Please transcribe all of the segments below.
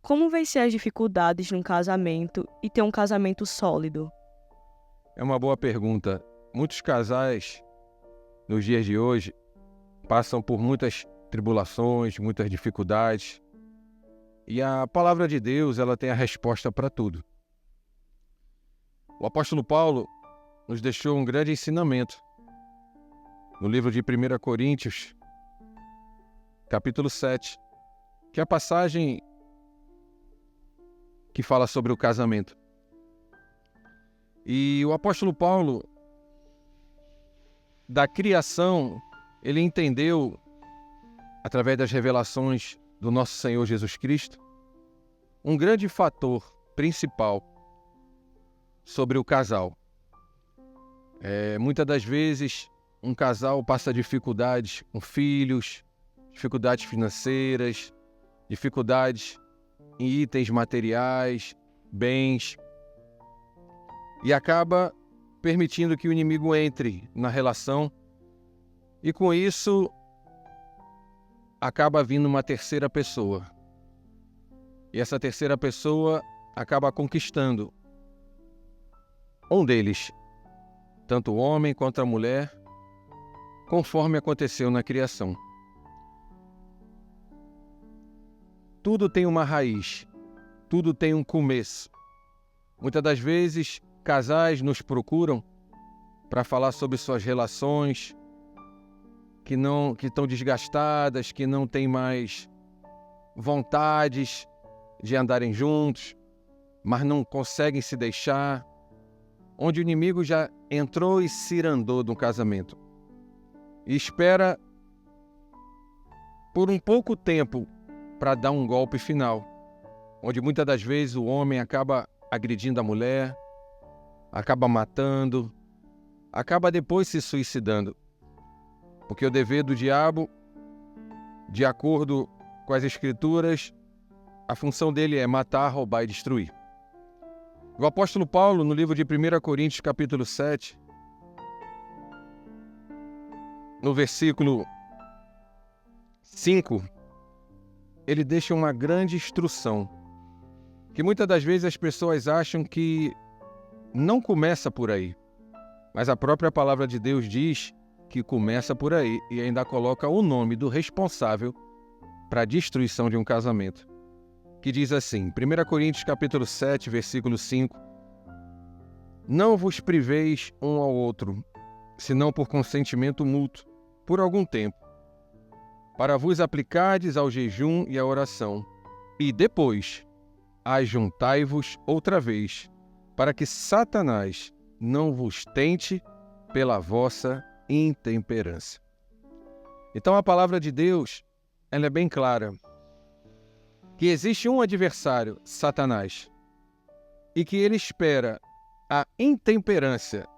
Como vencer as dificuldades num casamento e ter um casamento sólido? É uma boa pergunta. Muitos casais, nos dias de hoje, passam por muitas tribulações, muitas dificuldades. E a palavra de Deus, ela tem a resposta para tudo. O apóstolo Paulo nos deixou um grande ensinamento no livro de 1 Coríntios, capítulo 7, que é a passagem que fala sobre o casamento. E o apóstolo Paulo, da criação, ele entendeu, através das revelações do nosso Senhor Jesus Cristo, um grande fator principal sobre o casal. Muitas das vezes, um casal passa dificuldades com filhos, dificuldades financeiras, dificuldades em itens materiais, bens, e acaba permitindo que o inimigo entre na relação, e com isso acaba vindo uma terceira pessoa. E essa terceira pessoa acaba conquistando um deles, tanto o homem quanto a mulher, conforme aconteceu na criação. Tudo tem uma raiz, tudo tem um começo. Muitas das vezes, casais nos procuram para falar sobre suas relações que estão desgastadas, que não têm mais vontades de andarem juntos, mas não conseguem se deixar, onde o inimigo já entrou e cirandou no casamento e espera por um pouco tempo para dar um golpe final, onde muitas das vezes o homem acaba agredindo a mulher, acaba matando, acaba depois se suicidando. Porque o dever do diabo, de acordo com as Escrituras, a função dele é matar, roubar e destruir. O apóstolo Paulo, no livro de 1 Coríntios, capítulo 7, no versículo 5, ele deixa uma grande instrução, que muitas das vezes as pessoas acham que não começa por aí, mas a própria palavra de Deus diz que começa por aí e ainda coloca o nome do responsável para a destruição de um casamento, que diz assim, 1 Coríntios capítulo 7, versículo 5, não vos priveis um ao outro, senão por consentimento mútuo, por algum tempo, para vos aplicardes ao jejum e à oração, e depois ajuntai-vos outra vez, para que Satanás não vos tente pela vossa intemperância. Então a palavra de Deus, ela é bem clara, que existe um adversário, Satanás, e que ele espera a intemperância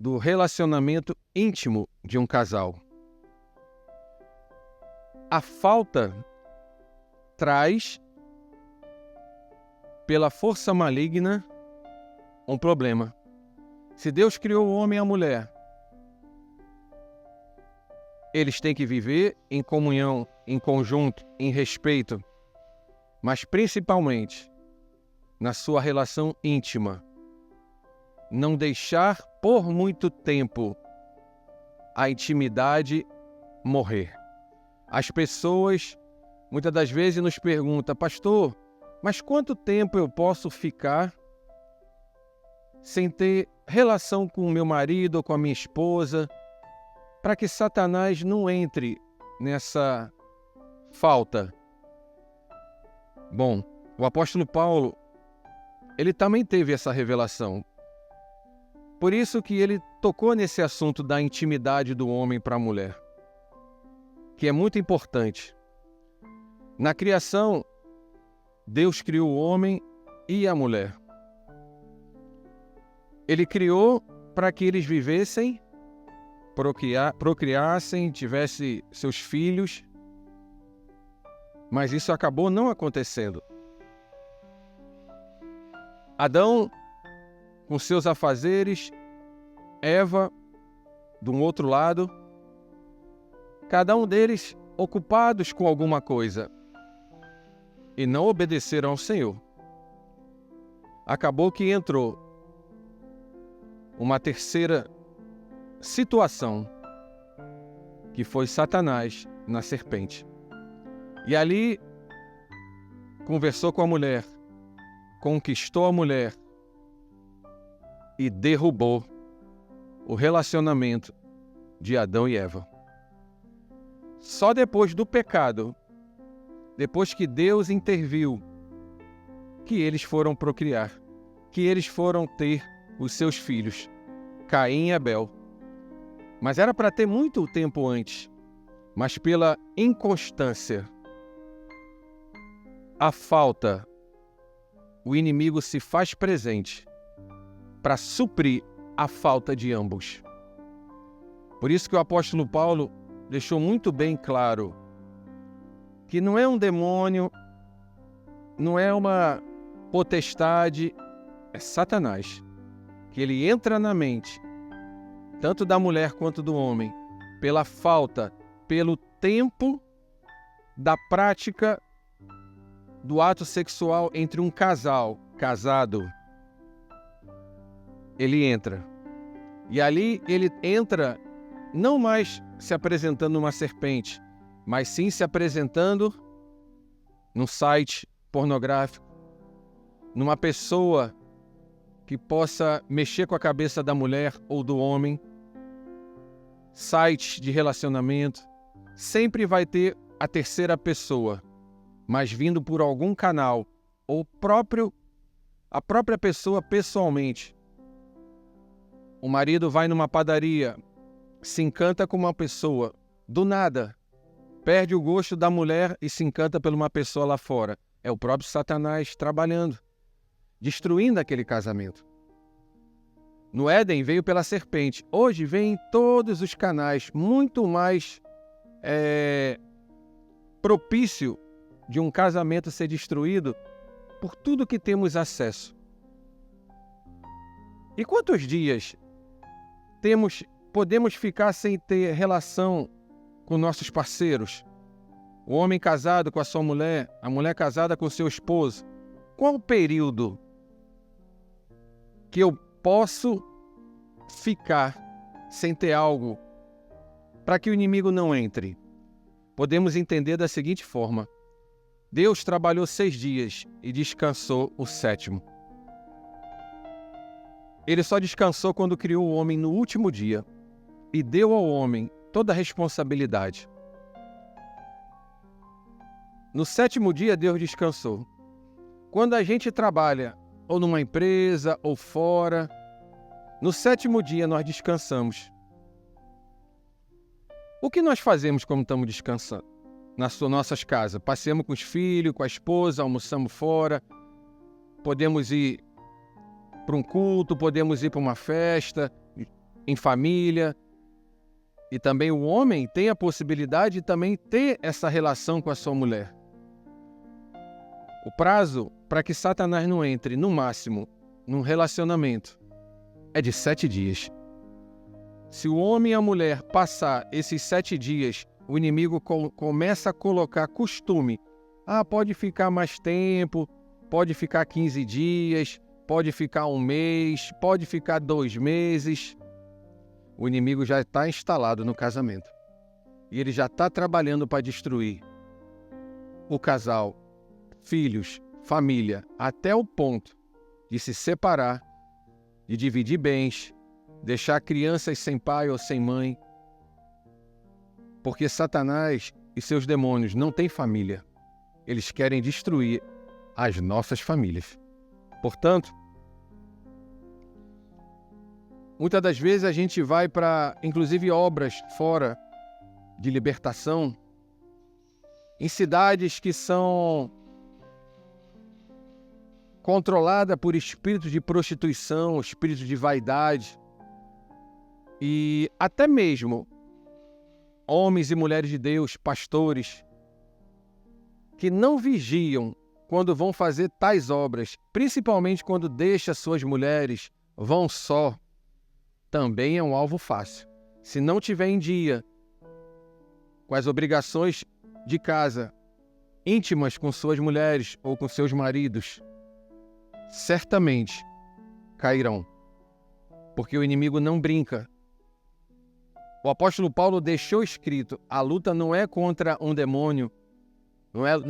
do relacionamento íntimo de um casal. A falta traz, pela força maligna, um problema. Se Deus criou o homem e a mulher, eles têm que viver em comunhão, em conjunto, em respeito, mas principalmente na sua relação íntima. Não deixar por muito tempo a intimidade morrer. As pessoas muitas das vezes nos perguntam, pastor, mas quanto tempo eu posso ficar sem ter relação com o meu marido ou com a minha esposa, para que Satanás não entre nessa falta? Bom, o apóstolo Paulo, ele também teve essa revelação. Por isso que ele tocou nesse assunto da intimidade do homem para a mulher, que é muito importante. Na criação, Deus criou o homem e a mulher. Ele criou para que eles vivessem, procriassem, tivessem seus filhos, mas isso acabou não acontecendo. Adão, com seus afazeres, Eva, de um outro lado, cada um deles ocupados com alguma coisa. e não obedeceram ao Senhor. Acabou que entrou uma terceira situação, que foi Satanás na serpente. E ali conversou com a mulher, conquistou a mulher e derrubou o relacionamento de Adão e Eva. Só depois do pecado, depois que Deus interviu, que eles foram procriar, que eles foram ter os seus filhos, Caim e Abel. Mas era para ter muito tempo antes, mas pela inconstância, a falta, o inimigo se faz presente para suprir a falta de ambos. Por isso que o apóstolo Paulo deixou muito bem claro que não é um demônio, não é uma potestade, é Satanás, que ele entra na mente, tanto da mulher quanto do homem, pela falta, pelo tempo da prática do ato sexual entre um casal casado. Ele entra. E ali ele entra não mais se apresentando numa serpente, mas sim se apresentando num site pornográfico, numa pessoa que possa mexer com a cabeça da mulher ou do homem. Sites de relacionamento, sempre vai ter a terceira pessoa, mas vindo por algum canal, ou a própria pessoa pessoalmente. O marido vai numa padaria, se encanta com uma pessoa, do nada, perde o gosto da mulher e se encanta por uma pessoa lá fora. É o próprio Satanás trabalhando, destruindo aquele casamento. No Éden veio pela serpente. Hoje vem em todos os canais, muito mais propício de um casamento ser destruído por tudo que temos acesso. E quantos dias podemos ficar sem ter relação com nossos parceiros? O homem casado com a sua mulher, a mulher casada com o seu esposo. Qual o período que eu posso ficar sem ter algo para que o inimigo não entre? Podemos entender da seguinte forma: Deus trabalhou 6 dias e descansou o 7º. Ele só descansou quando criou o homem no último dia e deu ao homem toda a responsabilidade. No 7º dia, Deus descansou. Quando a gente trabalha ou numa empresa ou fora, no 7º dia nós descansamos. O que nós fazemos quando estamos descansando? Nas nossas casas, passeamos com os filhos, com a esposa, almoçamos fora, podemos ir para um culto, podemos ir para uma festa, em família. E também o homem tem a possibilidade de também ter essa relação com a sua mulher. O prazo para que Satanás não entre, no máximo, num relacionamento, é de 7 dias. Se o homem e a mulher passar esses 7 dias, o inimigo começa a colocar costume. Pode ficar mais tempo, pode ficar 15 dias, pode ficar 1 mês, pode ficar 2 meses. O inimigo já está instalado no casamento. E ele já está trabalhando para destruir o casal, filhos, família, até o ponto de se separar, de dividir bens, deixar crianças sem pai ou sem mãe. Porque Satanás e seus demônios não têm família. Eles querem destruir as nossas famílias. Portanto, muitas das vezes a gente vai para, inclusive, obras fora de libertação, em cidades que são controladas por espíritos de prostituição, espíritos de vaidade, e até mesmo homens e mulheres de Deus, pastores, que não vigiam quando vão fazer tais obras, principalmente quando deixam suas mulheres, vão só, também é um alvo fácil. Se não tiver em dia com as obrigações de casa, íntimas com suas mulheres ou com seus maridos, certamente cairão, porque o inimigo não brinca. O apóstolo Paulo deixou escrito: a luta não é contra um demônio,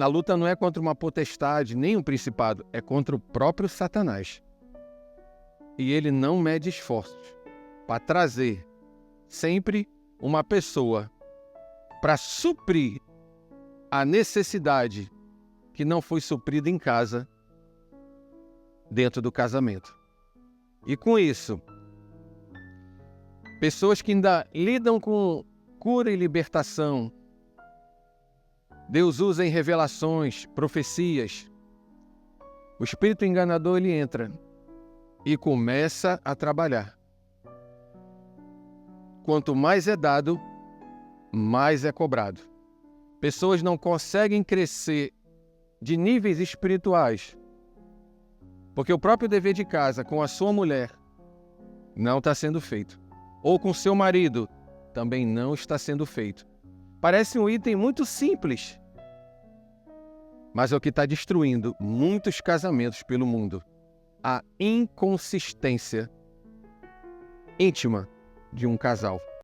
a luta não é contra uma potestade, nem um principado, é contra o próprio Satanás. E ele não mede esforços para trazer sempre uma pessoa para suprir a necessidade que não foi suprida em casa, dentro do casamento. E com isso, pessoas que ainda lidam com cura e libertação, Deus usa em revelações, profecias. O espírito enganador, ele entra e começa a trabalhar. Quanto mais é dado, mais é cobrado. Pessoas não conseguem crescer de níveis espirituais, porque o próprio dever de casa com a sua mulher não está sendo feito. Ou com seu marido também não está sendo feito. Parece um item muito simples, mas é o que está destruindo muitos casamentos pelo mundo. A inconsistência íntima de um casal.